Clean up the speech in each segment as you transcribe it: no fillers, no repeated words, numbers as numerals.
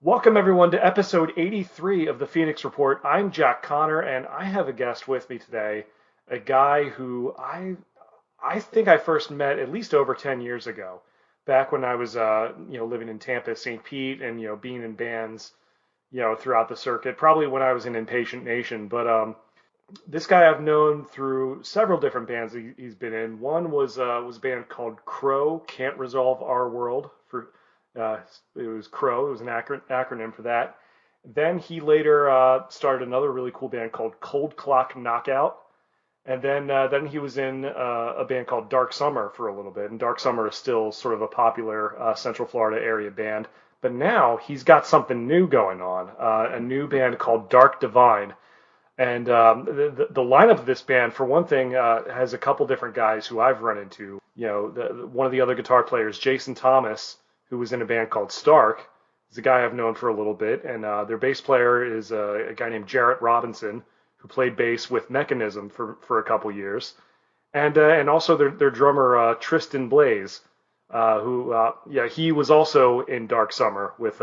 Welcome everyone to episode 83 of the Phoenix Report. I'm Jack Connor and I have a guest with me today, a guy who I think I first met at least over 10 years ago, back when I was living in Tampa, St. Pete and being in bands, throughout the circuit, probably when I was in Impatient Nation, but this guy I've known through several different bands he's been in. One was a band called Crow, Can't Resolve Our World. Uh, it was Crow. It was an acronym for that. Then he later started another really cool band called Cold Clock Knockout. And then he was in a band called Dark Summer for a little bit. And Dark Summer is still sort of a popular Central Florida area band. But now he's got something new going on, a new band called Dark Divine. And the lineup of this band, for one thing, has a couple different guys who I've run into. One of the other guitar players, Jason Thomas, who was in a band called Stark, is a guy I've known for a little bit. And their bass player is a guy named Jarrett Robinson, who played bass with Mechanism for a couple years. And also their drummer, Tristan Blaze, he was also in Dark Summer with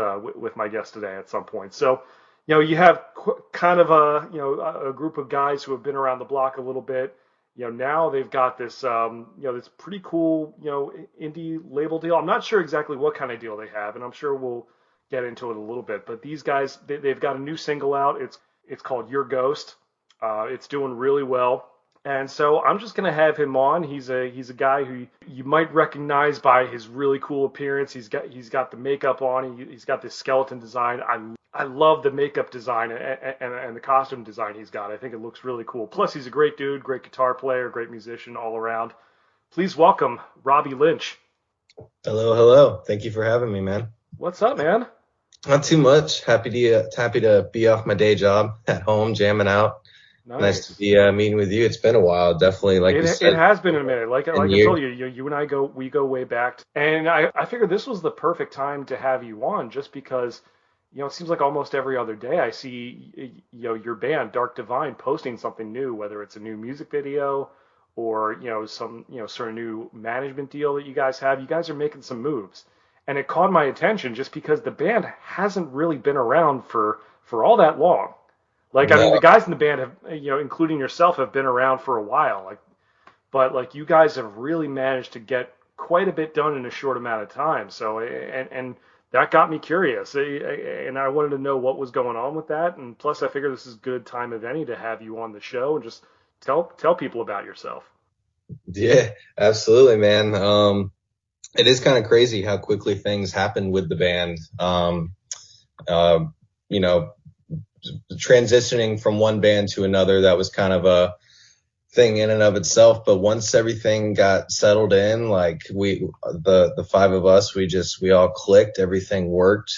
my guest today at some point. So you have kind of a group of guys who have been around the block a little bit. Now they've got this, this pretty cool, indie label deal. I'm not sure exactly what kind of deal they have, and I'm sure we'll get into it a little bit. But these guys, they've got a new single out. It's called Your Ghost. It's doing really well. And so I'm just gonna have him on. He's a guy who you might recognize by his really cool appearance. He's got the makeup on. He's got this skeleton design. I love the makeup design and the costume design he's got. I think it looks really cool. Plus, he's a great dude, great guitar player, great musician all around. Please welcome Robby Lynch. Hello, hello. Thank you for having me, man. What's up, man? Not too much. Happy to be off my day job at home, jamming out. Nice to be meeting with you. It's been a while, definitely. Like you said, it has been a minute. Like I told you, you and I we go way back. And I figured this was the perfect time to have you on, just because it seems like almost every other day I see your band Dark Divine posting something new, whether it's a new music video or some sort of new management deal that you guys have. You guys are making some moves, and it caught my attention just because the band hasn't really been around for all that long. Like, I mean, the guys in the band have, including yourself, have been around for a while. But you guys have really managed to get quite a bit done in a short amount of time. So, and that got me curious, and I wanted to know what was going on with that. And plus, I figure this is a good time of any to have you on the show and just tell people about yourself. Yeah, absolutely, man. It is kind of crazy how quickly things happen with the band. Transitioning from one band to another, that was kind of a thing in and of itself. But once everything got settled in, like the five of us, we all clicked, everything worked.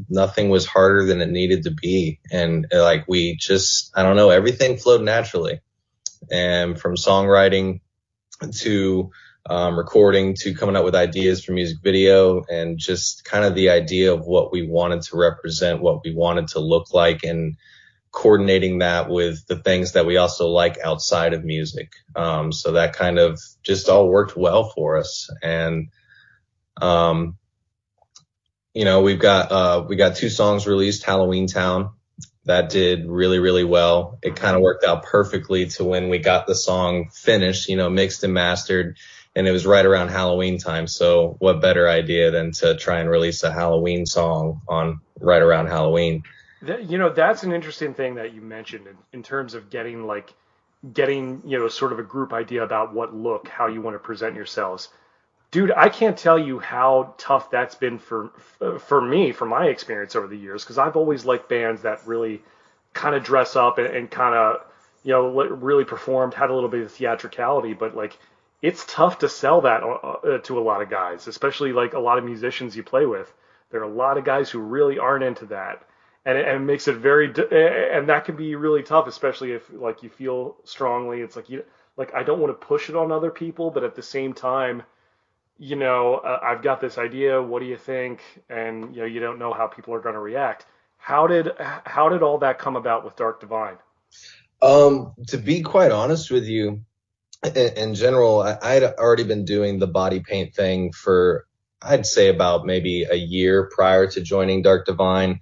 Nothing was harder than it needed to be. And like, I don't know, everything flowed naturally. And from songwriting to recording to coming up with ideas for music video, and just kind of the idea of what we wanted to represent, what we wanted to look like, and coordinating that with the things that we also like outside of music. So that kind of just all worked well for us. And, we got two songs released, Halloween Town. That did really, really well. It kind of worked out perfectly to when we got the song finished, mixed and mastered. And it was right around Halloween time. So what better idea than to try and release a Halloween song on right around Halloween? That's an interesting thing that you mentioned in terms of getting sort of a group idea about how you want to present yourselves. Dude, I can't tell you how tough that's been for me, from my experience over the years, because I've always liked bands that really kind of dress up and kind of, really performed, had a little bit of theatricality, but like, it's tough to sell that to a lot of guys, especially like a lot of musicians you play with. There are a lot of guys who really aren't into that, and it makes it and that can be really tough, especially if like you feel strongly. It's like I don't want to push it on other people, but at the same time, I've got this idea. What do you think? And you don't know how people are going to react. How did all that come about with Dark Divine? To be quite honest with you, in general, I had already been doing the body paint thing for I'd say about maybe a year prior to joining Dark Divine.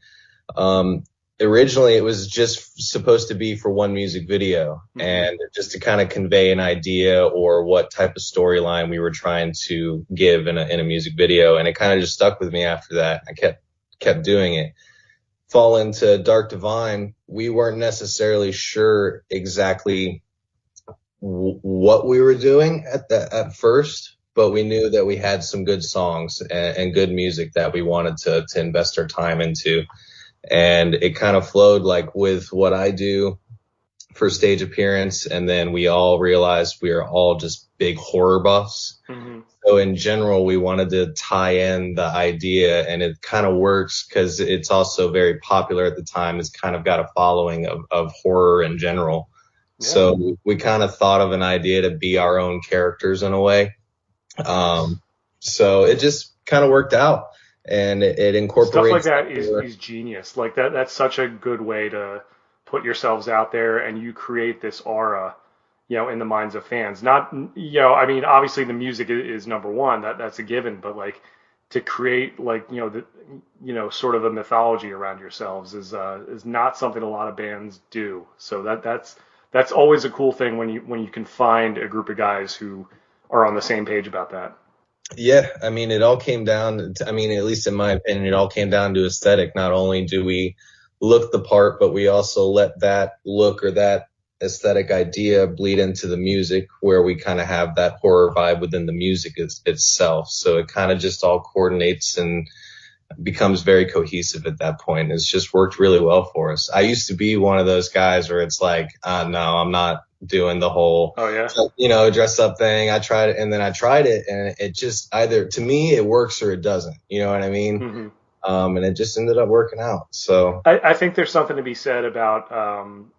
Um, Originally, it was just supposed to be for one music video, and just to kind of convey an idea or what type of storyline we were trying to give in a music video. And it kind of just stuck with me after that. I kept doing it. Fall into Dark Divine, we weren't necessarily sure exactly what we were doing at first, but we knew that we had some good songs and good music that we wanted to invest our time into. And it kind of flowed like with what I do for stage appearance. And then we all realized we are all just big horror buffs. Mm-hmm. So in general, we wanted to tie in the idea, and it kind of works because it's also very popular at the time. It's kind of got a following of horror in general. Yeah. So we kind of thought of an idea to be our own characters in a way. So it just kind of worked out, and it incorporates stuff like that is genius. Like that's such a good way to put yourselves out there, and you create this aura, in the minds of fans. Not, I mean, obviously the music is number one. That's a given, but like to create like, sort of a mythology around yourselves is not something a lot of bands do. So that's always a cool thing when you can find a group of guys who are on the same page about that. Yeah, I mean, it all came down to, at least in my opinion, it all came down to aesthetic. Not only do we look the part, but we also let that look or that aesthetic idea bleed into the music, where we kind of have that horror vibe within the music itself. So it kind of just all coordinates and becomes very cohesive at that point. It's just worked really well for us. I used to be one of those guys where it's like, no, I'm not doing the whole, dress up thing. I tried it, and then I tried it, and it just either, to me, it works or it doesn't. You know what I mean? Mm-hmm. And it just ended up working out. So I think there's something to be said about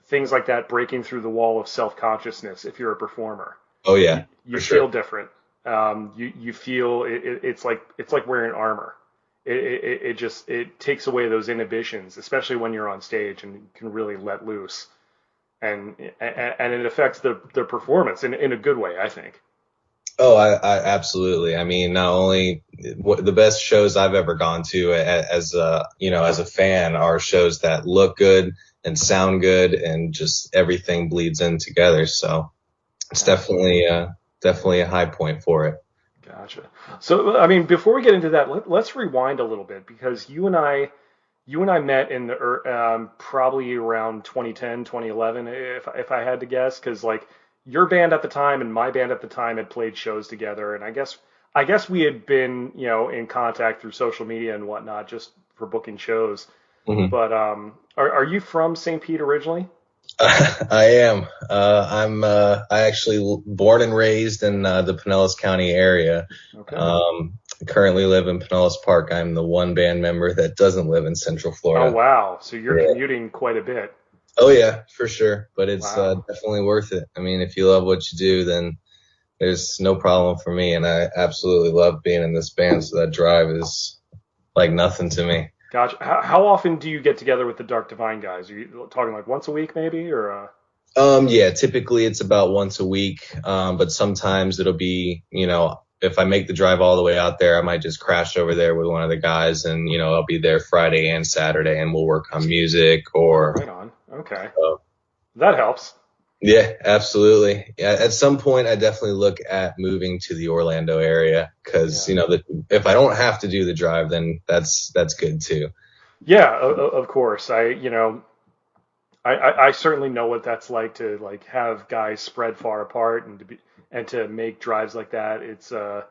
things like that breaking through the wall of self-consciousness if you're a performer. Oh yeah, you feel different. You feel it's like wearing armor. It takes away those inhibitions, especially when you're on stage and can really let loose, and it affects the performance in a good way, I think. Oh, I absolutely. I mean, not only the best shows I've ever gone to as a fan are shows that look good and sound good, and just everything bleeds in together. So it's definitely a high point for it. Gotcha. So, I mean, before we get into that, let's rewind a little bit, because you and I met in the probably around 2010, 2011, if I had to guess, because like your band at the time and my band at the time had played shows together, and I guess we had been in contact through social media and whatnot just for booking shows. Mm-hmm. But are you from St. Pete originally? I am. I actually born and raised in the Pinellas County area. Okay. I currently live in Pinellas Park. I'm the one band member that doesn't live in Central Florida. Oh wow! So you're commuting quite a bit. Oh yeah, for sure. But it's definitely worth it. I mean, if you love what you do, then there's no problem for me, and I absolutely love being in this band. So that drive is like nothing to me. Gotcha. How often do you get together with the Dark Divine guys? Are you talking like once a week maybe, or? Yeah, typically it's about once a week. But sometimes it'll be, if I make the drive all the way out there, I might just crash over there with one of the guys, and, I'll be there Friday and Saturday, and we'll work on music or. Right on. Okay. That helps. Yeah, absolutely. Yeah, at some point, I definitely look at moving to the Orlando area, because if I don't have to do the drive, then that's good too. Yeah, of course. I certainly know what that's like to like have guys spread far apart and to make drives like that. It's I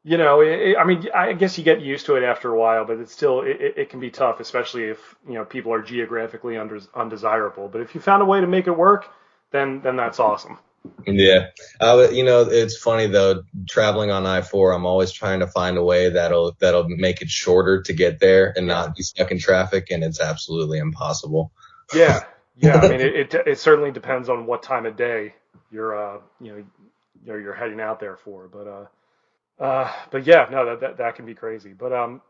mean, I guess you get used to it after a while, but it's still it can be tough, especially if people are geographically undesirable. But if you found a way to make it work, then that's awesome. Yeah. It's funny though, traveling on I-4, I'm always trying to find a way that'll make it shorter to get there and not be stuck in traffic, and it's absolutely impossible. Yeah. I mean, it certainly depends on what time of day you're you're heading out there for, but yeah, no, that can be crazy. But I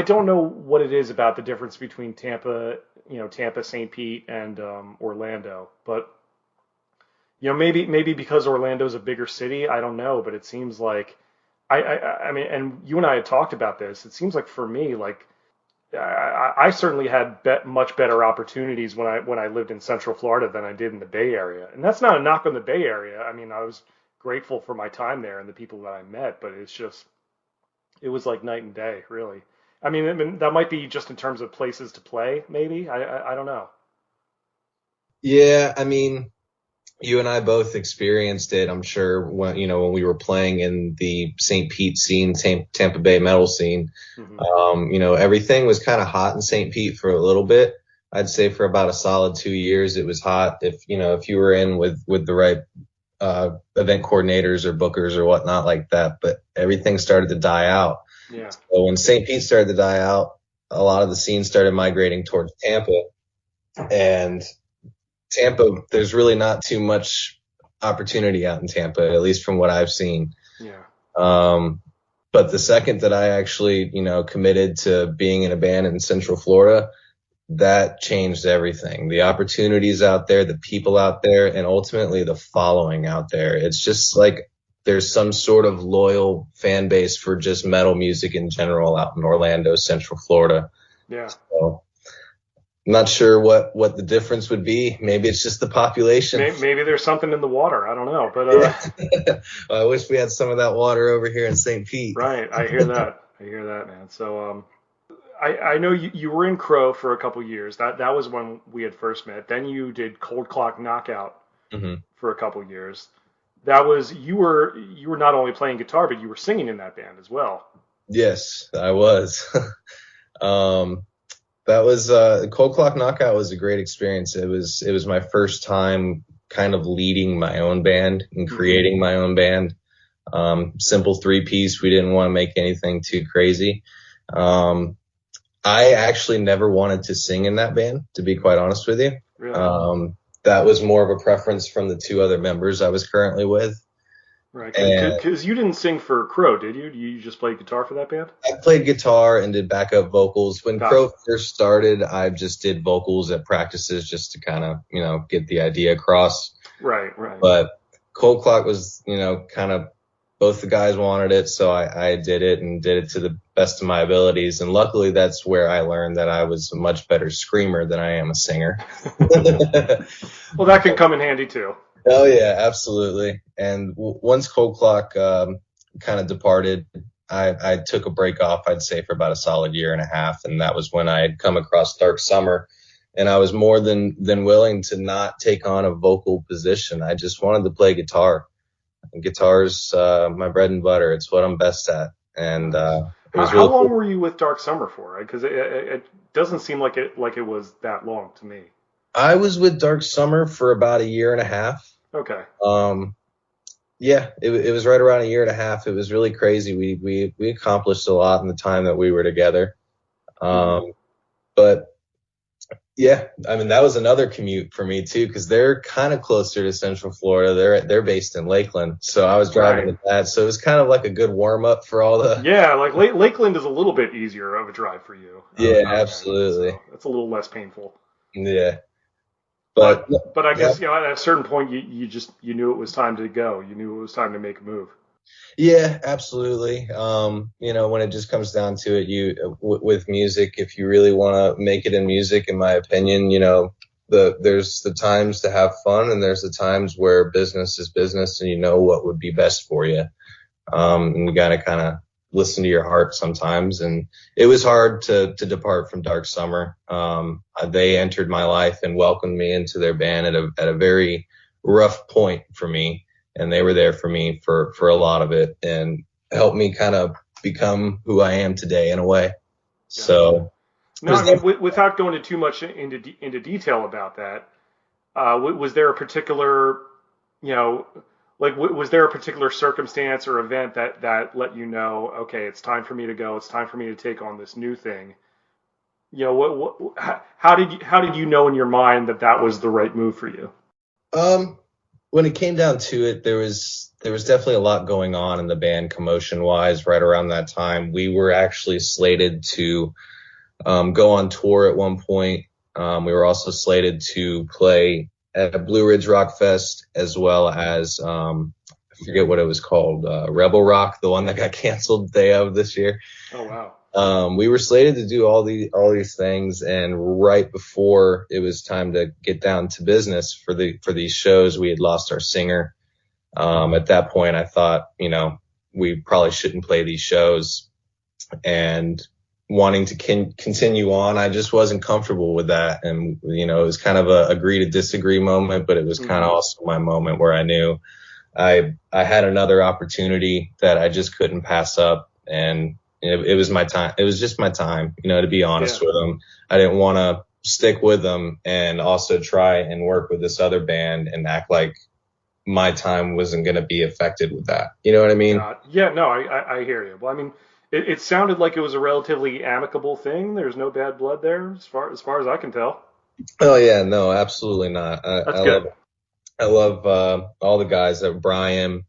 don't know what it is about the difference between Tampa, St. Pete, and Orlando, but maybe because Orlando's a bigger city, I don't know, but it seems like I mean, and you and I had talked about this. It seems like for me, like I certainly had much better opportunities when I lived in Central Florida than I did in the Bay Area. And that's not a knock on the Bay Area. I mean, I was grateful for my time there and the people that I met, but it was like night and day, really. I mean, that might be just in terms of places to play, maybe. I don't know. Yeah, I mean, you and I both experienced it, I'm sure, when we were playing in the St. Pete scene, Tampa Bay metal scene. Hmm. Everything was kind of hot in St. Pete for a little bit. I'd say for about a solid 2 years, it was hot. If you were in with the right event coordinators or bookers or whatnot like that, but everything started to die out. Yeah. So when St. Pete started to die out, a lot of the scene started migrating towards Tampa, and Tampa, there's really not too much opportunity out in Tampa, at least from what I've seen. Yeah. But the second that I actually, committed to being in a band in Central Florida, that changed everything. The opportunities out there, the people out there, and ultimately the following out there. It's just like there's some sort of loyal fan base for just metal music in general out in Orlando, Central Florida. Yeah. So I'm not sure what the difference would be. Maybe it's just the population. Maybe there's something in the water. I don't know, but I wish we had some of that water over here in St. Pete. right. I hear that. I hear that, man. So I know you were in Crow for a couple years. That was when we had first met. Then you did Cold Clock Knockout for a couple years. That was you were not only playing guitar, but you were singing in that band as well. Yes, I was. That was Cold Clock Knockout was a great experience. It was my first time kind of leading my own band and creating my own band. Simple 3-piece. We didn't want to make anything too crazy. I actually never wanted to sing in that band, to be quite honest with you. Really? That was more of a preference from the two other members I was currently with. Right, because you didn't sing for Crow, did you? You just played guitar for that band? I played guitar and did backup vocals. When Gotcha. Crow first started, I just did vocals at practices just to kind of, get the idea across. Right. But Cold Clock was, kind of both the guys wanted it, so I did it and did it to the best of my abilities. And luckily, that's where I learned that I was a much better screamer than I am a singer. Well, that can come in handy too. Oh yeah, absolutely. And once Cold Clock kind of departed, I took a break off, I'd say, for about a solid year and a half, and that was when I had come across Dark Summer, and I was more than willing to not take on a vocal position. I just wanted to play guitar. And guitar's my bread and butter. It's what I'm best at. And it was How really long cool. were you with Dark Summer for? Because it doesn't seem like it was that long to me. I was with Dark Summer for about a year and a half. Okay. Yeah, it was right around a year and a half. It was really crazy. We accomplished a lot in the time that we were together. But yeah, I mean, that was another commute for me too, because they're kind of closer to Central Florida. They're based in Lakeland, so I was driving to that. So it was kind of like a good warm up for all the. Yeah, like Lakeland is a little bit easier of a drive for you. Yeah, absolutely. So it's a little less painful. Yeah. But I guess at a certain point you knew it was time to go. You knew it was time to make a move. Yeah, absolutely. When it just comes down to it, with music, if you really want to make it in music, in my opinion, there's the times to have fun and there's the times where business is business and you know what would be best for you. And you got to kind of listen to your heart sometimes. And it was hard to depart from Dark Summer. They entered my life and welcomed me into their band at a very rough point for me. And they were there for me for a lot of it and helped me kind of become who I am today in a way. So, no, I mean, without going too much into detail about that, was there a particular, was there a particular circumstance or event that let you know, okay, it's time for me to go, it's time for me to take on this new thing? How did you know in your mind that was the right move for you? When it came down to it, there was definitely a lot going on in the band commotion wise right around that time. We were actually slated to go on tour at one point. We were also slated to play at Blue Ridge Rock Fest as well as forget what it was called, Rebel Rock, the one that got canceled day of this year. Oh wow. We were slated to do all these things, and right before it was time to get down to business for these shows, we had lost our singer. At that point, I thought, we probably shouldn't play these shows, and wanting to continue on, I just wasn't comfortable with that. And it was kind of a agree to disagree moment, but it was kind of also my moment where I knew I had another opportunity that I just couldn't pass up, and it was my time. It was just my time, to be honest with them. I didn't want to stick with them and also try and work with this other band and act like my time wasn't going to be affected with that. You know what I mean? No, I hear you. Well, I mean, it sounded like it was a relatively amicable thing. There's no bad blood there, as far as I can tell. Oh yeah, no, absolutely not. That's good. I love all the guys that Brian,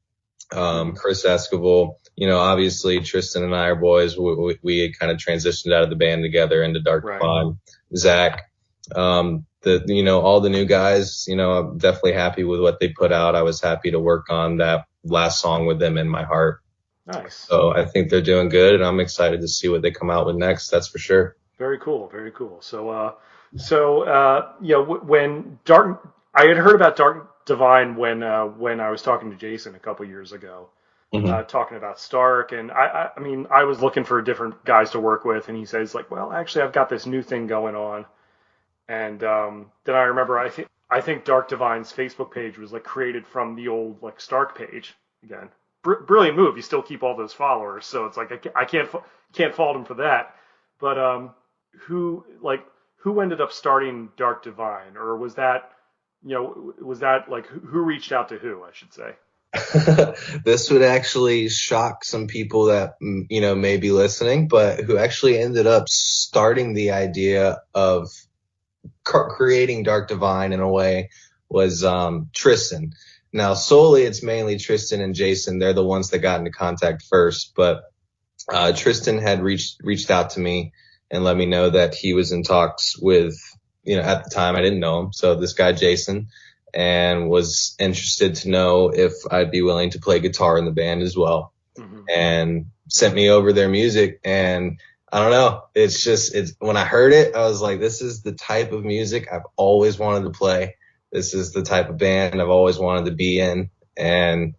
Chris Esquivel, obviously Tristan and I are boys. We had kind of transitioned out of the band together into Dark Divine. Zach, all the new guys, I'm definitely happy with what they put out. I was happy to work on that last song with them, In My Heart. Nice. So I think they're doing good, and I'm excited to see what they come out with next. That's for sure. Very cool. Very cool. So when I had heard about Dark Divine when I was talking to Jason a couple years ago, talking about Stark, and I mean, I was looking for different guys to work with, and he says like, well, actually, I've got this new thing going on, and then I remember I think Dark Divine's Facebook page was like created from the old like Stark page again. Brilliant move. You still keep all those followers, so it's like I can't fault him for that. But who ended up starting Dark Divine, or was that like who reached out to who, I should say? This would actually shock some people that may be listening, but who actually ended up starting the idea of creating Dark Divine in a way was Tristan. Now, solely it's mainly Tristan and Jason. They're the ones that got into contact first, but Tristan had reached out to me and let me know that he was in talks with, at the time I didn't know him, so this guy Jason, and was interested to know if I'd be willing to play guitar in the band as well, and sent me over their music. And I don't know, it's when I heard it, I was like, this is the type of music I've always wanted to play. This is the type of band I've always wanted to be in, and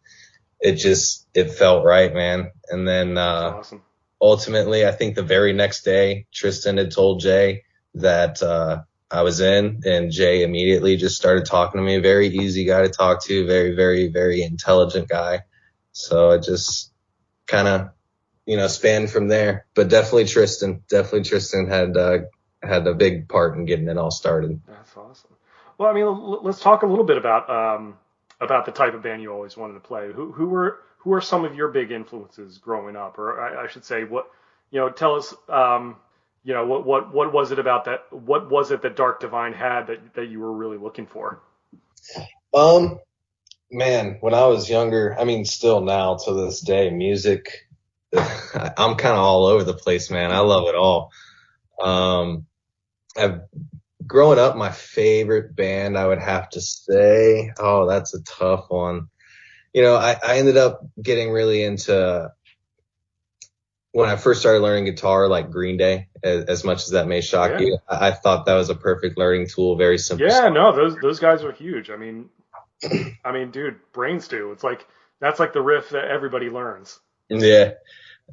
it felt right, man. And then awesome. Ultimately, I think the very next day, Tristan had told Jay that I was in, and Jay immediately just started talking to me. Very easy guy to talk to, very, very, very intelligent guy. So it just kind of spanned from there. But definitely Tristan had a big part in getting it all started. That's awesome. Well, I mean, let's talk a little bit about the type of band you always wanted to play. Who were some of your big influences growing up, or I should say, tell us, what was it about that? What was it that Dark Divine had that you were really looking for? Man, when I was younger, I mean, still now to this day, music, I'm kind of all over the place, man. I love it all. Growing up, my favorite band, I would have to say, that's a tough one. I ended up getting really into, when I first started learning guitar, like Green Day, as much as that may shock you. I thought that was a perfect learning tool, very simple. Yeah, no, those guys are huge. I mean, dude, Brain Stew, it's like, that's like the riff that everybody learns. Yeah.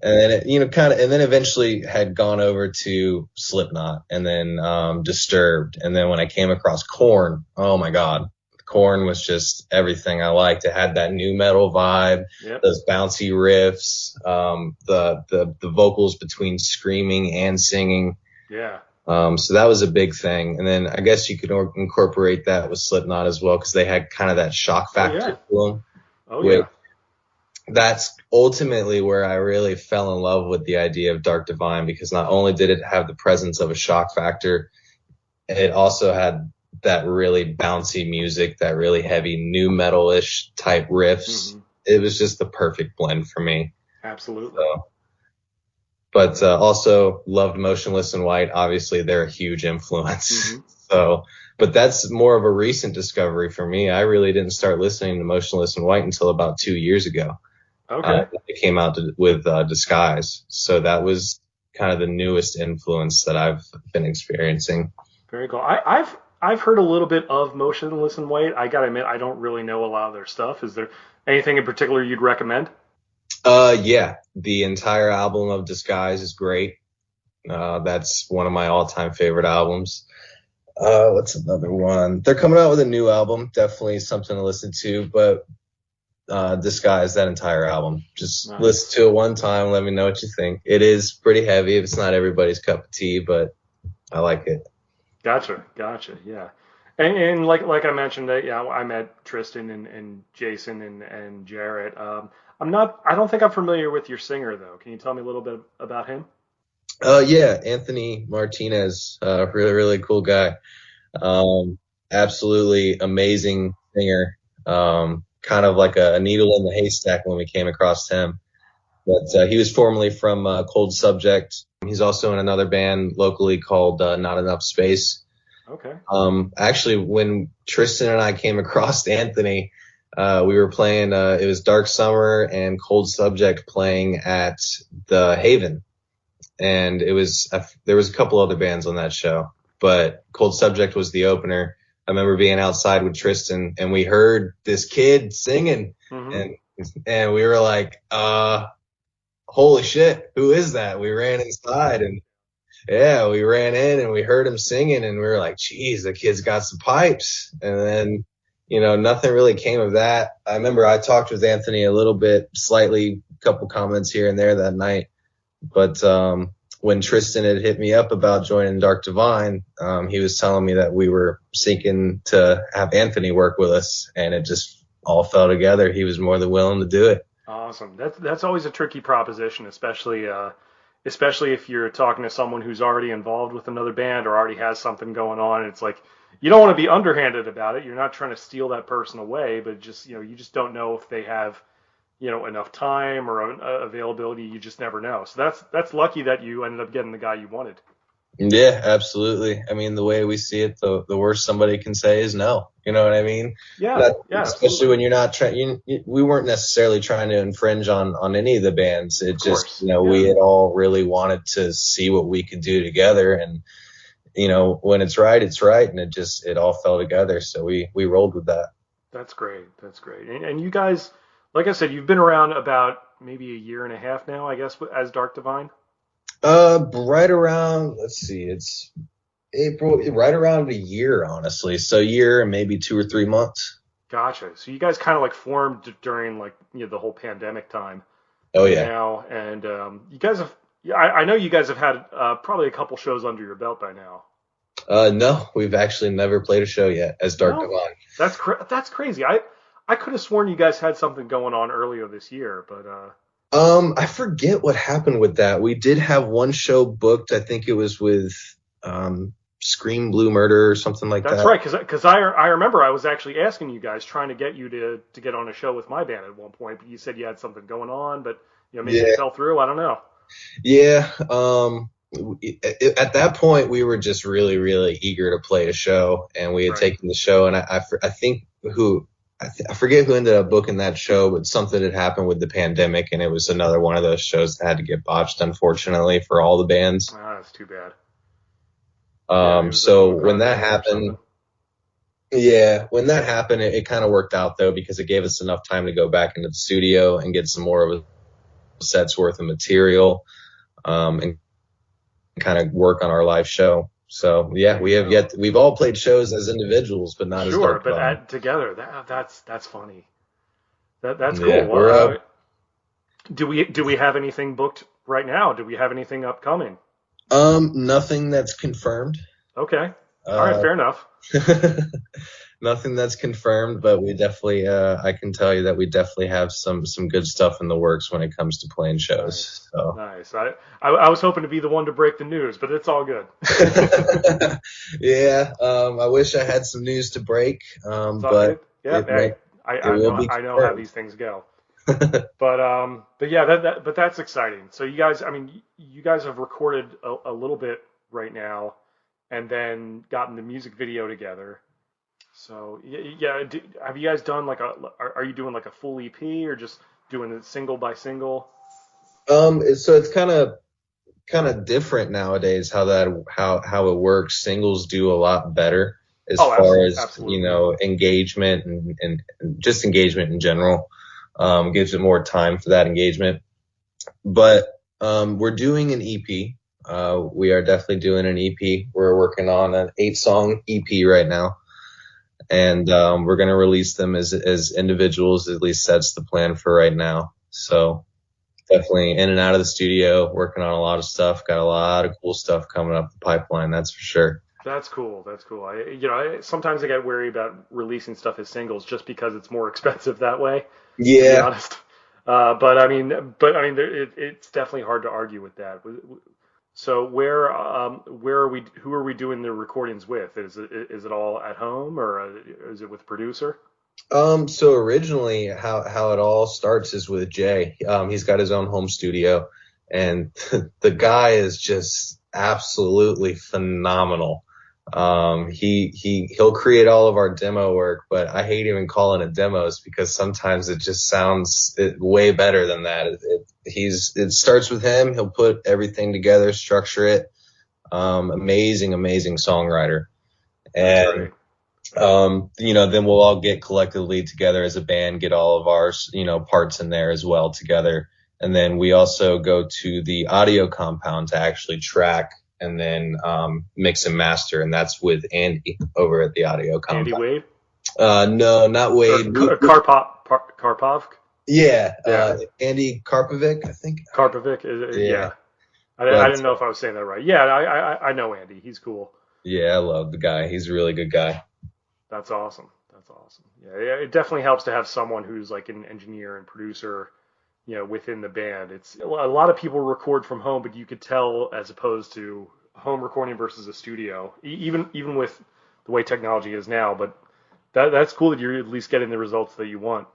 And then and then eventually had gone over to Slipknot, and then Disturbed. And then when I came across Korn, oh my God, Korn was just everything I liked. It had that new metal vibe, those bouncy riffs, the vocals between screaming and singing. Yeah. So that was a big thing. And then I guess you could incorporate that with Slipknot as well, because they had kind of that shock factor to them. Oh yeah. That's ultimately where I really fell in love with the idea of Dark Divine, because not only did it have the presence of a shock factor, it also had that really bouncy music, that really heavy new metal-ish type riffs. It was just the perfect blend for me. Absolutely. But also loved Motionless in White. Obviously, they're a huge influence. So, but that's more of a recent discovery for me. I really didn't start listening to Motionless in White until about 2 years ago. Okay. It came out with Disguise. So that was kind of the newest influence that I've been experiencing. Very cool. I've heard a little bit of Motionless in White. I gotta admit, I don't really know a lot of their stuff. Is there anything in particular you'd recommend? Yeah, the entire album of Disguise is great. That's one of my all-time favorite albums. What's another one? They're coming out with a new album. Definitely something to listen to, but Disguise, that entire album. Just Nice. listen to it one time. Let me know what you think. It is pretty heavy. It's not everybody's cup of tea, but I like it. Gotcha. Yeah. And like I mentioned, yeah, I met Tristan and Jason and Jarrett. I don't think I'm familiar with your singer though. Can you tell me a little bit about him? Yeah, Anthony Martinez, really, really cool guy. Absolutely amazing singer. Kind of like a needle in the haystack when we came across him. But he was formerly from Cold Subject. He's also in another band locally called Not Enough Space. Okay. Actually, when Tristan and I came across Anthony, we were playing, it was Dark Summer and Cold Subject playing at the Haven. And there was a couple other bands on that show, but Cold Subject was the opener. I remember being outside with Tristan and we heard this kid singing and we were like, holy shit, who is that? We ran inside and yeah, we ran in and we heard him singing and we were like, geez, the kid's got some pipes. And then, nothing really came of that. I remember I talked with Anthony a little bit, slightly, a couple comments here and there that night. But when Tristan had hit me up about joining Dark Divine, he was telling me that we were seeking to have Anthony work with us, and it just all fell together. He was more than willing to do it. Awesome. That's always a tricky proposition, especially if you're talking to someone who's already involved with another band or already has something going on. It's like you don't want to be underhanded about it. You're not trying to steal that person away, but just you just don't know if they have enough time or availability. You just never know. So that's lucky that you ended up getting the guy you wanted. Yeah, absolutely. I mean, the way we see it, the worst somebody can say is no. You know what I mean? Yeah, yeah. Especially absolutely. when you're not trying. We weren't necessarily trying to infringe on any of the bands. It just, we had all really wanted to see what we could do together, and when it's right, and it all fell together. So we rolled with that. That's great. And you guys, like I said, you've been around about maybe a year and a half now, I guess, as Dark Divine. Right around, let's see, it's April, right around a year, honestly. So a year and maybe 2 or 3 months. Gotcha. So you guys kind of like formed during the whole pandemic time. Oh yeah. Now, and you guys have, I know you guys have had probably a couple shows under your belt by now. No, we've actually never played a show yet as Dark Divine. That's crazy. I could have sworn you guys had something going on earlier this year, but I forget what happened with that. We did have one show booked. I think it was with Scream Blue Murder or something like that. That's right, because I remember I was actually asking you guys, trying to get you to get on a show with my band at one point, but you said you had something going on, but maybe it fell through. I don't know. Yeah. At that point, we were just really, really eager to play a show, and we had taken the show, and I forget who ended up booking that show, but something had happened with the pandemic, and it was another one of those shows that had to get botched, unfortunately, for all the bands. That's too bad. So when that happened, it kind of worked out, though, because it gave us enough time to go back into the studio and get some more of a set's worth of material, and kind of work on our live show. So yeah, we've all played shows as individuals, but not as Dark Divine. But together, that's funny. That's cool. Yeah, do we have anything booked right now? Do we have anything upcoming? Nothing that's confirmed. Okay. All right, fair enough. Nothing that's confirmed, but we definitely, I can tell you that we definitely have some good stuff in the works when it comes to playing shows. Nice. I was hoping to be the one to break the news, but it's all good. Yeah. I wish I had some news to break. But I know how these things go. But yeah, but that's exciting. So you guys, I mean, you guys have recorded a little bit right now. and then gotten the music video together. So yeah, have you guys done like are you doing like a full EP or just doing it single by single? So it's kind of different nowadays how it works. Singles do a lot better as Oh, far as, absolutely. engagement and just engagement in general. Gives it more time for that engagement. But we're doing an EP. We are definitely doing an EP. We're working on an 8-song EP right now, and we're going to release them as individuals. At least that's the plan for right now. So definitely in and out of the studio, working on a lot of stuff. Got a lot of cool stuff coming up the pipeline. That's for sure. That's cool. That's cool. Sometimes I get worried about releasing stuff as singles just because it's more expensive that way, to be Yeah. honest. It's definitely hard to argue with that. So where are we? Who are we doing the recordings with? Is it all at home or is it with a producer? So originally how it all starts is with Jay. He's got his own home studio, and the guy is just absolutely phenomenal. He'll create all of our demo work, but I hate even calling it demos because sometimes it just sounds way better than that. It starts with him. He'll put everything together, structure it. Amazing songwriter. That's And great. then we'll all get collectively together as a band, get all of our, parts in there as well together. And then we also go to the audio compound to actually track and then mix and master. And that's with Andy over at the audio Andy compound. Wade No, not or Wade. Karpov? Yeah, Yeah, Andy Karpovic, I think. Karpovic. Yeah, Yeah, I but didn't know if I was saying that right. Yeah, I know Andy. He's cool. yeah, I love the guy. He's a really good guy. That's awesome. That's awesome. Yeah, it definitely helps to have someone who's like an engineer and producer, within the band. It's a lot of people record from home, but you could tell as opposed to home recording versus a studio, even with the way technology is now. But that's cool that you're at least getting the results that you want.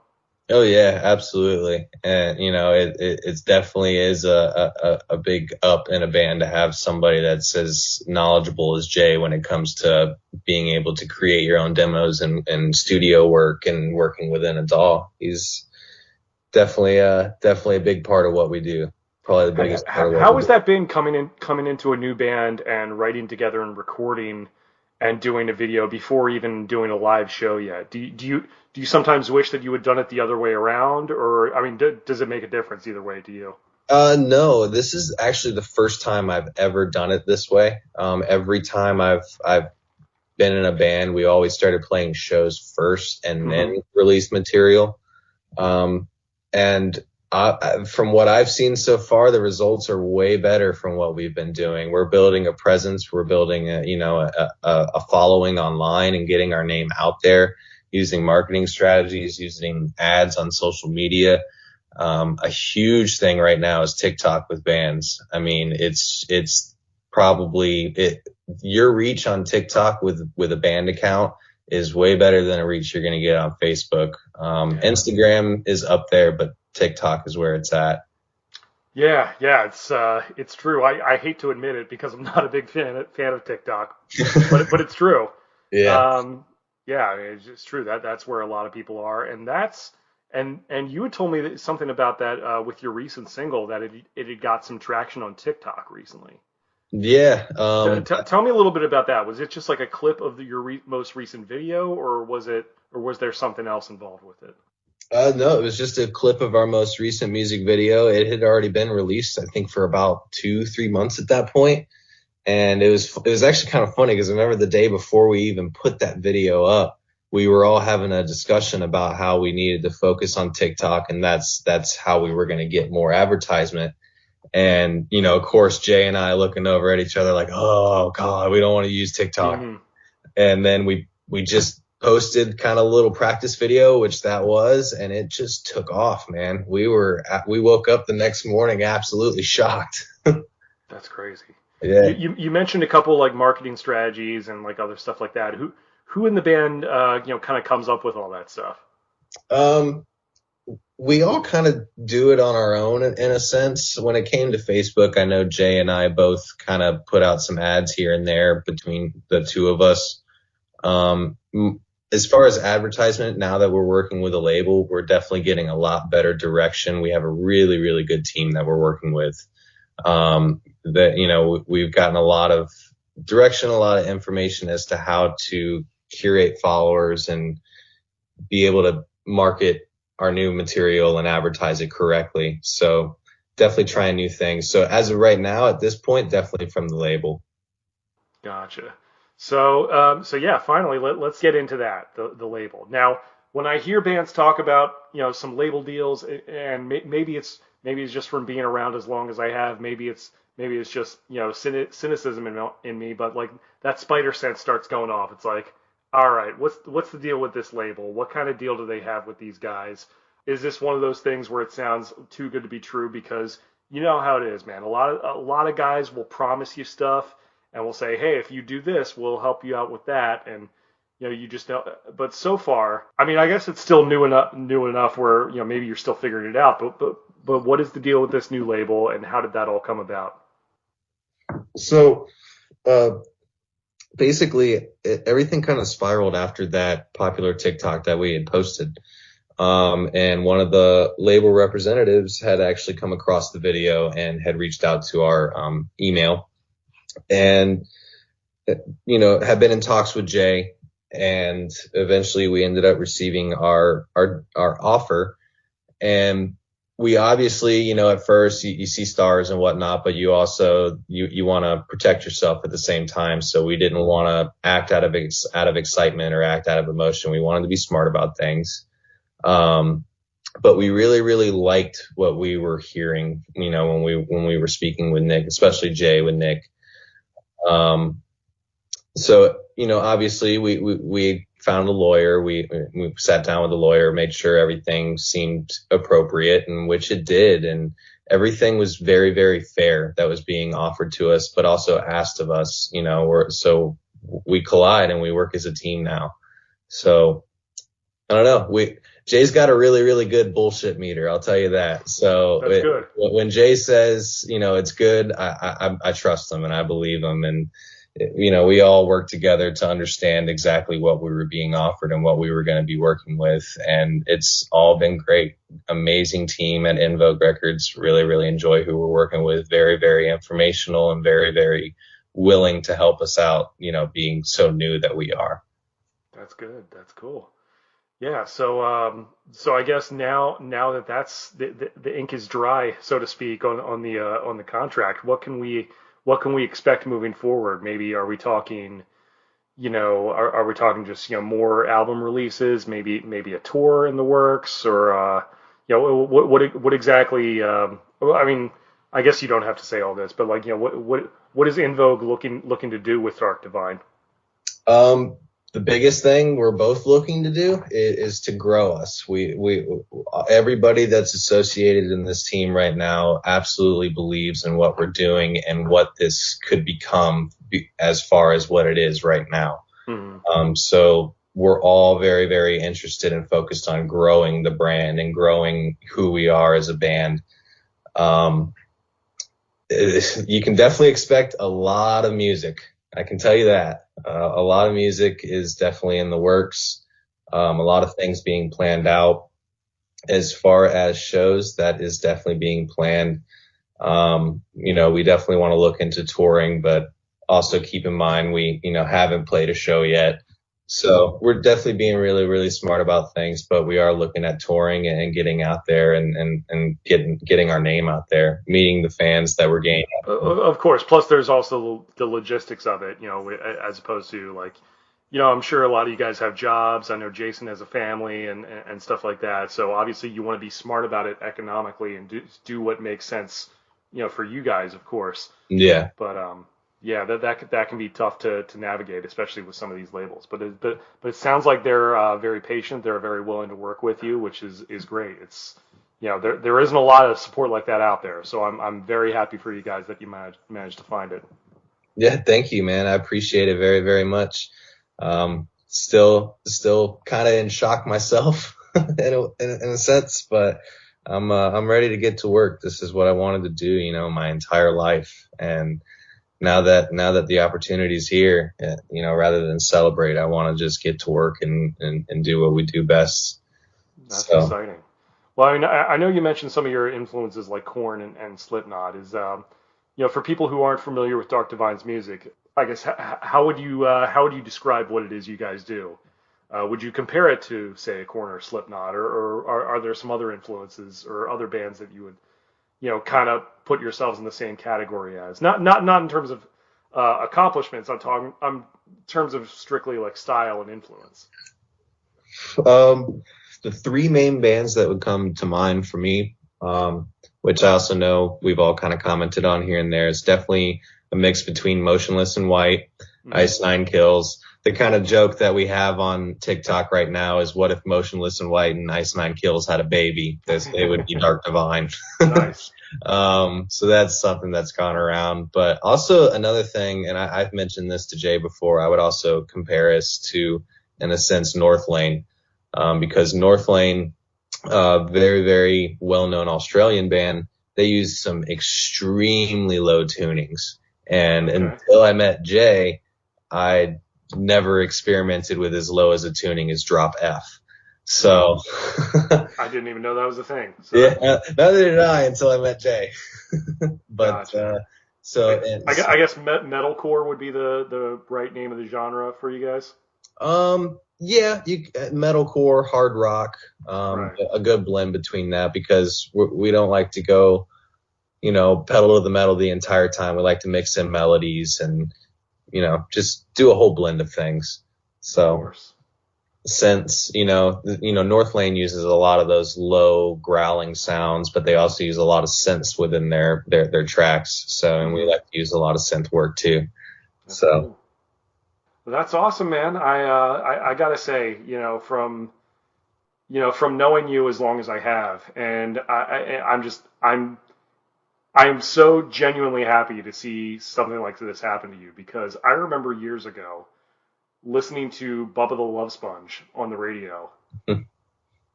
Oh yeah, absolutely. And it's definitely is a big up in a band to have somebody that's as knowledgeable as Jay when it comes to being able to create your own demos and studio work and working within a DAW. He's definitely a big part of what we do. Probably the biggest part of what How we has do. that been coming into a new band and writing together and recording and doing a video before even doing a live show yet? Do you sometimes wish that you had done it the other way around, or I mean, does it make a difference either way to you? No, this is actually the first time I've ever done it this way. Every time I've been in a band, we always started playing shows first and Hmm. then released material. Um, and from what I've seen so far, the results are way better from what we've been doing. We're building a presence. We're building a following online and getting our name out there using marketing strategies, using ads on social media. A huge thing right now is TikTok with bands. I mean, it's probably your reach on TikTok with a band account is way better than a reach you're going to get on Facebook. Yeah. Instagram is up there, but TikTok is where it's at. Yeah, it's true. I hate to admit it because I'm not a big fan of TikTok, but it's true. Yeah. Um, yeah, it's true that's where a lot of people are, and you had told me something about that with your recent single that it had got some traction on TikTok recently. Yeah. Tell me a little bit about that. Was it just like a clip of your most recent video, or was there something else involved with it? No, it was just a clip of our most recent music video. It had already been released, I think, for about 2-3 months at that point. And it was actually kind of funny because I remember the day before we even put that video up, we were all having a discussion about how we needed to focus on TikTok, and that's how we were going to get more advertisement. And of course, Jay and I looking over at each other like, oh God, we don't want to use TikTok. Hmm. And then we just posted kind of a little practice video, which that was, and it just took off, man. We woke up the next morning absolutely shocked. That's crazy. You, Yeah. you you mentioned a couple like marketing strategies and like other stuff like that. Who in the band kind of comes up with all that stuff? Um, we all kind of do it on our own in a sense. When it came to Facebook, I know Jay and I both kind of put out some ads here and there between the two of us. As far as advertisement, now that we're working with a label, we're definitely getting a lot better direction. We have a really, really good team that we're working with. We've gotten a lot of direction, a lot of information as to how to curate followers and be able to market our new material and advertise it correctly. So definitely trying new things. So as of right now, at this point, definitely from the label. Gotcha. So yeah, finally, let's get into that, the label. Now, when I hear bands talk about, some label deals, and maybe it's just from being around as long as I have, maybe it's just, cynicism in me, but like that spider sense starts going off. It's like, all right, what's the deal with this label? What kind of deal do they have with these guys? Is this one of those things where it sounds too good to be true? Because you know how it is, man. A lot of guys will promise you stuff and will say, hey, if you do this, we'll help you out with that, and you just don't. But so far, I mean, I guess it's still new enough where maybe you're still figuring it out. But what is the deal with this new label, and how did that all come about? So basically, everything kind of spiraled after that popular TikTok that we had posted. And one of the label representatives had actually come across the video and had reached out to our email, and had been in talks with Jay, and eventually we ended up receiving our offer. And we obviously, at first you see stars and whatnot, but you also you want to protect yourself at the same time. So we didn't want to act out of excitement or act out of emotion. We wanted to be smart about things. But we really, really liked what we were hearing, when we were speaking with Nick, especially Jay with Nick. So, obviously we found a lawyer. We sat down with a lawyer, made sure everything seemed appropriate, and which it did. And everything was very, very fair that was being offered to us, but also asked of us, so we collide and we work as a team now. So I don't know. Jay's got a really, really good bullshit meter. I'll tell you that. So that's good. When Jay says, it's good, I trust him and I believe him. And, we all worked together to understand exactly what we were being offered and what we were going to be working with. And it's all been great. Amazing team at In Vogue Records. Really, really enjoy who we're working with. Very, very informational and very, very willing to help us out, being so new that we are. That's good. That's cool. Yeah, so I guess now that that's the ink is dry, so to speak, on the contract, what can we expect moving forward? Maybe are we talking, are we talking just more album releases, maybe a tour in the works, or what exactly? I mean, I guess you don't have to say all this, but like what is In Vogue looking to do with Dark Divine? The biggest thing we're both looking to do is to grow us. We everybody that's associated in this team right now absolutely believes in what we're doing and what this could become as far as what it is right now. Mm-hmm. So we're all very, very interested and focused on growing the brand and growing who we are as a band. You can definitely expect a lot of music. I can tell you that. A lot of music is definitely in the works. A lot of things being planned out. As far as shows, that is definitely being planned. We definitely want to look into touring, but also keep in mind we, haven't played a show yet. So we're definitely being really, really smart about things, but we are looking at touring and getting out there and getting our name out there, meeting the fans that we're gaining. Of course. Plus, there's also the logistics of it, as opposed to like, I'm sure a lot of you guys have jobs. I know Jason has a family and stuff like that. So obviously, you want to be smart about it economically and do what makes sense, for you guys, of course. Yeah. But yeah, that can be tough to navigate, especially with some of these labels. But it sounds like they're very patient. They're very willing to work with you, which is great. It's there isn't a lot of support like that out there. So I'm very happy for you guys that you managed to find it. Yeah, thank you, man. I appreciate it very, very much. Still kind of in shock myself. in a sense, but I'm ready to get to work. This is what I wanted to do, my entire life. And now that the opportunity's here, rather than celebrate, I want to just get to work and do what we do best. That's So, exciting. Well, I mean, I know you mentioned some of your influences like Korn and Slipknot. For people who aren't familiar with Dark Divine's music, I guess how would you describe what it is you guys do? Would you compare it to, say, a Korn or Slipknot, or are there some other influences or other bands that you would, kind of put yourselves in the same category as? Not in terms of accomplishments. I'm in terms of strictly like style and influence. um, the three main bands that would come to mind for me, which I also know we've all kind of commented on here and there, is definitely a mix between Motionless in White, Ice Nine Kills. The kind of joke that we have on TikTok right now is, what if Motionless in White and Ice Nine Kills had a baby? It would be Dark Divine. Nice. So that's something that's gone around. But also another thing, and I've mentioned this to Jay before, I would also compare us to, in a sense, North Lane, because North Lane, very, very well-known Australian band, they use some extremely low tunings. And until I met Jay, I never experimented with as low as a tuning as drop F. So I didn't even know that was a thing. So. Yeah, neither did I until I met Jay. But gotcha. I guess metalcore would be the right name of the genre for you guys. Yeah, metalcore, hard rock, right. a good blend between that, because we don't like to go, pedal to the metal the entire time. We like to mix in melodies and, just do a whole blend of things. So since, North Lane uses a lot of those low growling sounds, but they also use a lot of synths within their tracks. So, and we like to use a lot of synth work too. That's cool. Well, that's awesome, man. I gotta say, from knowing you as long as I have, and I'm so genuinely happy to see something like this happen to you, because I remember years ago listening to Bubba the Love Sponge on the radio,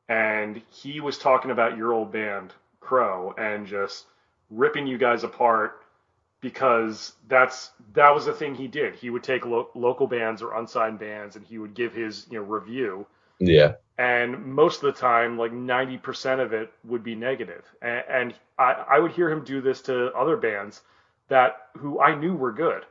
and he was talking about your old band, Crow, and just ripping you guys apart, because that was the thing he did. He would take local bands or unsigned bands, and he would give his review. Yeah. And most of the time, like 90% of it would be negative. And I would hear him do this to other bands who I knew were good.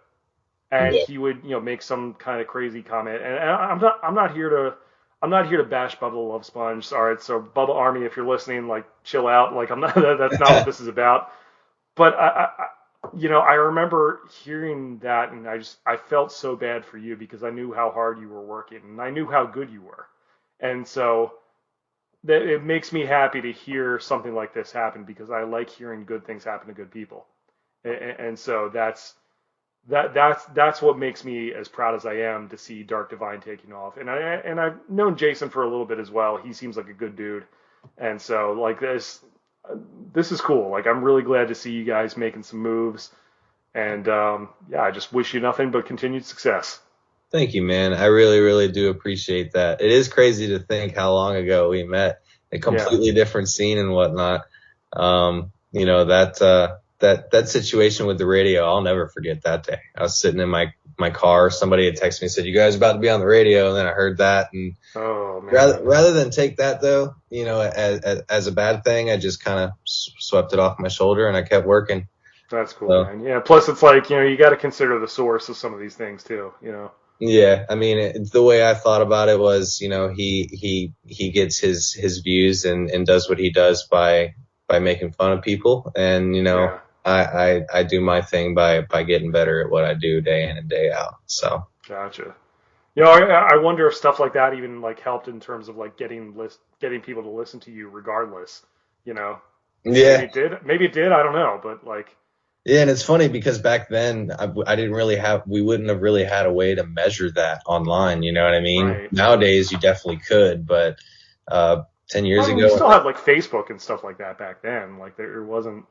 And he would, make some kind of crazy comment. And I'm not here to bash Bubba the Love Sponge. All right, so Bubba Army, if you're listening, like, chill out. Like, that's not what this is about. But I remember hearing that, and I felt so bad for you, because I knew how hard you were working, and I knew how good you were. And so it makes me happy to hear something like this happen, because I like hearing good things happen to good people. And so that's what makes me as proud as I am to see Dark Divine taking off. And I've known Jason for a little bit as well. He seems like a good dude. And so, like, this is cool. Like, I'm really glad to see you guys making some moves. And I just wish you nothing but continued success. Thank you, man. I really, really do appreciate that. It is crazy to think how long ago we met, a completely different scene and whatnot. That situation with the radio, I'll never forget that day. I was sitting in my car. Somebody had texted me and said, "You guys are about to be on the radio." And then I heard that, and rather than take that though, as a bad thing, I just kind of swept it off my shoulder and I kept working. That's cool, man. Yeah. Plus, it's like, you got to consider the source of some of these things too. Yeah, I mean, the way I thought about it was, he gets his views and does what he does by making fun of people, and I do my thing by getting better at what I do day in and day out. So gotcha. I wonder if stuff like that even like helped in terms of like getting people to listen to you regardless. Yeah. Maybe it did. I don't know, but like. Yeah, and it's funny because back then we wouldn't have really had a way to measure that online. You know what I mean? Right. Nowadays you definitely could, but 10 years ago. We still had like Facebook and stuff like that back then. Like it wasn't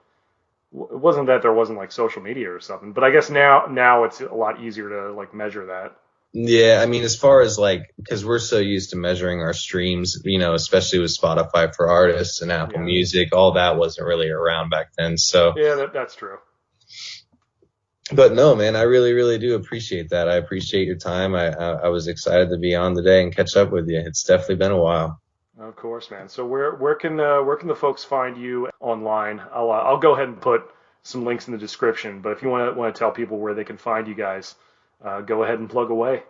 that there wasn't like social media or something, but I guess now it's a lot easier to like measure that. Yeah, I mean, as far as like, because we're so used to measuring our streams, especially with Spotify for artists and Apple Yeah. Music, all that wasn't really around back then. So, Yeah, that's true. but no, man, I really, really do appreciate that. I appreciate your time. I was excited to be on today and catch up with you. It's definitely been a while. Of course, man. So where can the folks find you online? I'll go ahead and put some links in the description. But if you want to tell people where they can find you guys, go ahead and plug away.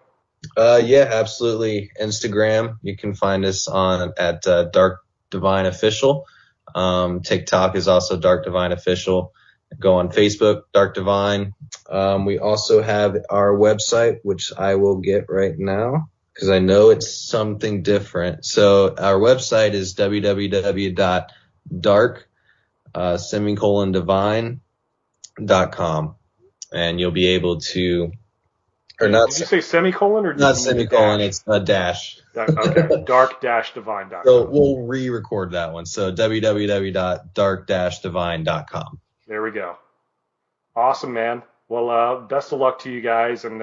Yeah, absolutely. Instagram, you can find us on at Dark Divine Official. TikTok is also Dark Divine Official. Go on Facebook, Dark Divine. We also have our website, which I will get right now because I know it's something different. So our website is www.dark-divine.com, and you'll be able to, or not. Did you say semicolon or did Not you mean semicolon, dash? it's a dash. Okay, dark-divine.com. So we'll re-record that one. So www.dark-divine.com. There we go. Awesome, man. Well, best of luck to you guys, and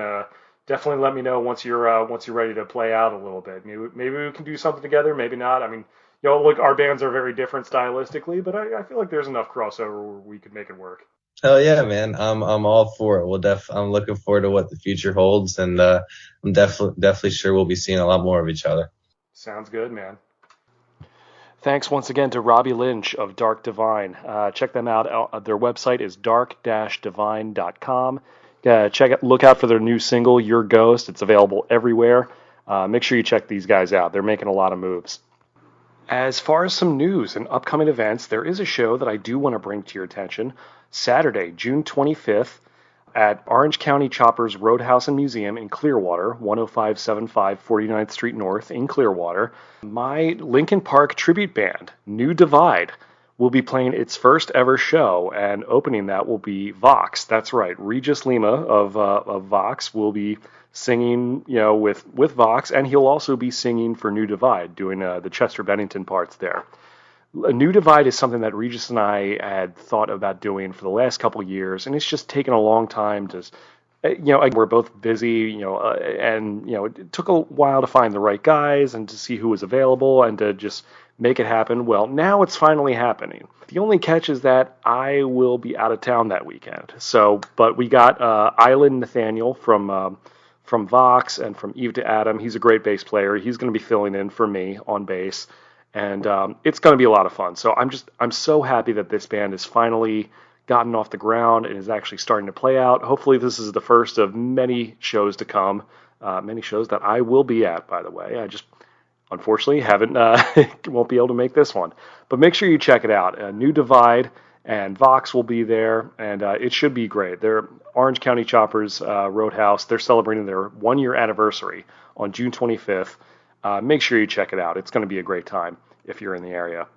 definitely let me know once you're ready to play out a little bit. Maybe we can do something together. Maybe not. I mean, look, our bands are very different stylistically, but I feel like there's enough crossover where we could make it work. Hell yeah, man! I'm all for it. I'm looking forward to what the future holds, and I'm definitely sure we'll be seeing a lot more of each other. Sounds good, man. Thanks once again to Robby Lynch of Dark Divine. Check them out. Their website is dark-divine.com. Look out for their new single, Your Ghost. It's available everywhere. Make sure you check these guys out. They're making a lot of moves. As far as some news and upcoming events, there is a show that I do want to bring to your attention. Saturday, June 25th, at Orange County Choppers Roadhouse and Museum in Clearwater, 10575 49th Street North in Clearwater, my Linkin Park tribute band, New Divide, will be playing its first ever show, and opening that will be Vox. That's right, Regis Lima of Vox will be singing, with Vox, and he'll also be singing for New Divide, doing the Chester Bennington parts there. A New Divide is something that Regis and I had thought about doing for the last couple of years, and it's just taken a long time to, we're both busy, and, it took a while to find the right guys and to see who was available and to just make it happen. Well, now it's finally happening. The only catch is that I will be out of town that weekend. But we got Island Nathaniel from Vox and from Eve to Adam. He's a great bass player. He's going to be filling in for me on bass. And it's going to be a lot of fun. So I'm so happy that this band has finally gotten off the ground and is actually starting to play out. Hopefully this is the first of many shows to come, many shows that I will be at, by the way. I just unfortunately won't be able to make this one. But make sure you check it out. New Divide and Vox will be there, and it should be great. They're Orange County Choppers Roadhouse. They're celebrating their 1-year anniversary on June 25th. Make sure you check it out. It's going to be a great time if you're in the area.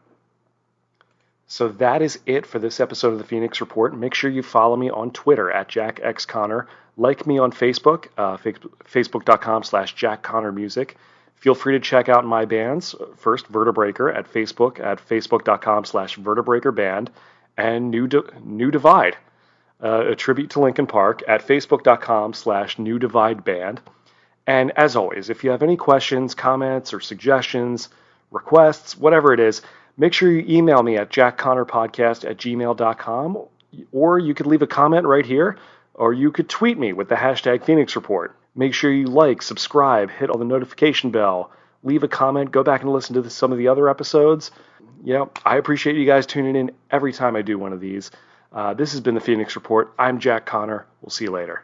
So that is it for this episode of the Phoenix Report. Make sure you follow me on Twitter at JackXConnor. Like me on Facebook, facebook.com/JackConnorMusic. Feel free to check out my bands. First, Vertebreaker at facebook.com/VertebreakerBand, and New Divide, a tribute to Linkin Park at facebook.com/NewDivideBand. And as always, if you have any questions, comments, or suggestions, requests, whatever it is, make sure you email me at jackconnorpodcast@gmail.com, or you could leave a comment right here, or you could tweet me with the hashtag Phoenix Report. Make sure you like, subscribe, hit on the notification bell, leave a comment, go back and listen to some of the other episodes. I appreciate you guys tuning in every time I do one of these. This has been the Phoenix Report. I'm Jack Connor. We'll see you later.